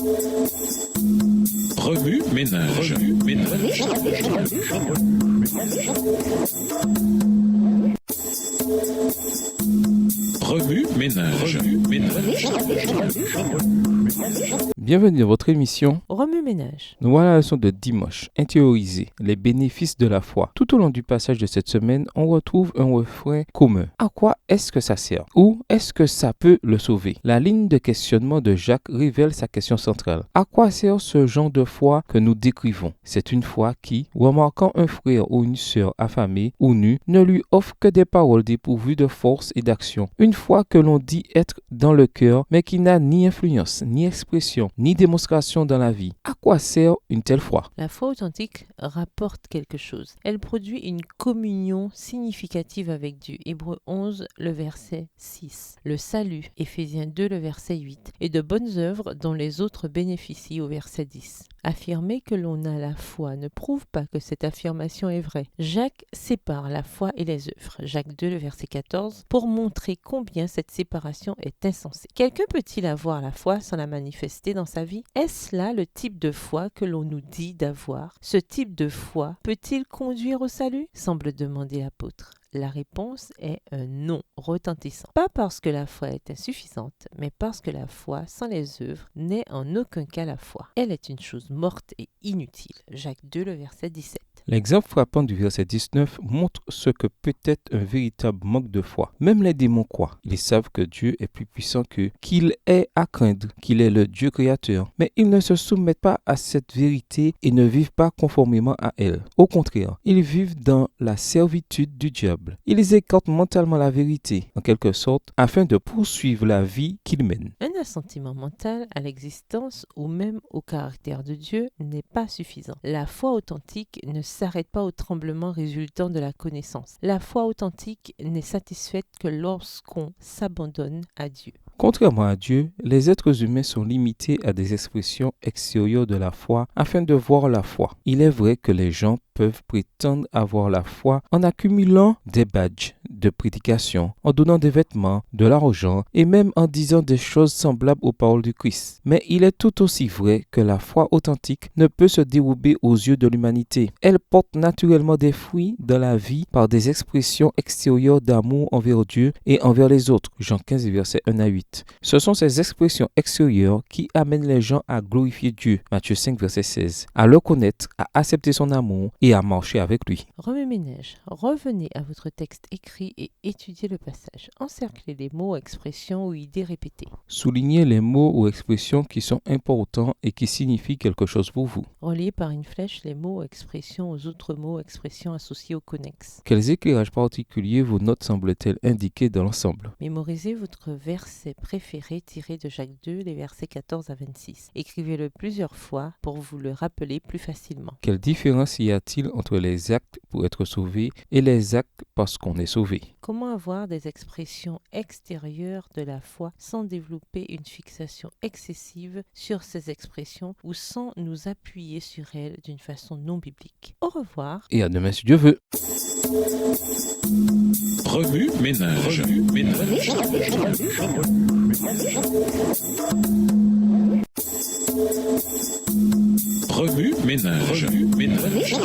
Remue ménage. Remue ménage. Bienvenue dans votre émission Remue ménage. Nous voilà à la leçon de dimanche, intérioriser les bénéfices de la foi. Tout au long du passage de cette semaine, on retrouve un refrain commun. À quoi est-ce que ça sert? Ou est-ce que ça peut le sauver? La ligne de questionnement de Jacques révèle sa question centrale. À quoi sert ce genre de foi que nous décrivons? C'est une foi qui, remarquant un frère ou une sœur affamée ou nue, ne lui offre que des paroles dépourvues de force et d'action. Une foi que l'on dit être dans le cœur, mais qui n'a ni influence, ni expression, ni démonstration dans la vie. À quoi sert une telle foi? La foi authentique rapporte quelque chose. Elle produit une communion significative avec Dieu. Hébreux 11, le verset 6. Le salut, Éphésiens 2, le verset 8. Et de bonnes œuvres dont les autres bénéficient au verset 10. Affirmer que l'on a la foi ne prouve pas que cette affirmation est vraie. Jacques sépare la foi et les œuvres. Jacques 2, le verset 14, pour montrer combien cette séparation est insensée. Quelqu'un peut-il avoir la foi sans la manifester dans sa vie? Est-ce là le type de foi que l'on nous dit d'avoir? Ce type de foi peut-il conduire au salut? Semble demander l'apôtre. La réponse est un non retentissant. Pas parce que la foi est insuffisante, mais parce que la foi sans les œuvres n'est en aucun cas la foi. Elle est une chose morte et inutile. Jacques 2, le verset 17. L'exemple frappant du verset 19 montre ce que peut être un véritable manque de foi. Même les démons croient. Ils savent que Dieu est plus puissant qu'eux, qu'il est à craindre, qu'il est le Dieu créateur. Mais ils ne se soumettent pas à cette vérité et ne vivent pas conformément à elle. Au contraire, ils vivent dans la servitude du diable. Ils écartent mentalement la vérité, en quelque sorte, afin de poursuivre la vie qu'ils mènent. Un assentiment mental à l'existence ou même au caractère de Dieu n'est pas suffisant. La foi authentique ne s'arrête pas au tremblement résultant de la connaissance. La foi authentique n'est satisfaite que lorsqu'on s'abandonne à Dieu. Contrairement à Dieu, les êtres humains sont limités à des expressions extérieures de la foi afin de voir la foi. Il est vrai que les gens peuvent prétendre avoir la foi en accumulant des badges de prédication, en donnant des vêtements, de l'argent et même en disant des choses semblables aux paroles du Christ. Mais il est tout aussi vrai que la foi authentique ne peut se dérober aux yeux de l'humanité. Elle porte naturellement des fruits dans la vie par des expressions extérieures d'amour envers Dieu et envers les autres. Jean 15, versets 1 à 8. Ce sont ces expressions extérieures qui amènent les gens à glorifier Dieu. Matthieu 5, verset 16. À le connaître, à accepter son amour et à marcher avec lui. Remue ménage. Revenez à votre texte écrit et étudiez le passage. Encerclez les mots, expressions ou idées répétées. Soulignez les mots ou expressions qui sont importants et qui signifient quelque chose pour vous. Reliez par une flèche les mots, expressions aux autres mots, expressions associées aux connexes. Quels éclairages particuliers vos notes semblent-elles indiquer dans l'ensemble? Mémorisez votre verset préféré tiré de Jacques 2, les versets 14 à 26. Écrivez-le plusieurs fois pour vous le rappeler plus facilement. Quelle différence y a-t-il entre les actes pour être sauvé et les actes parce qu'on est sauvé? Comment avoir des expressions extérieures de la foi sans développer une fixation excessive sur ces expressions ou sans nous appuyer sur elles d'une façon non biblique? Au revoir. Et à demain si Dieu veut. Remue ménage. Remue ménage.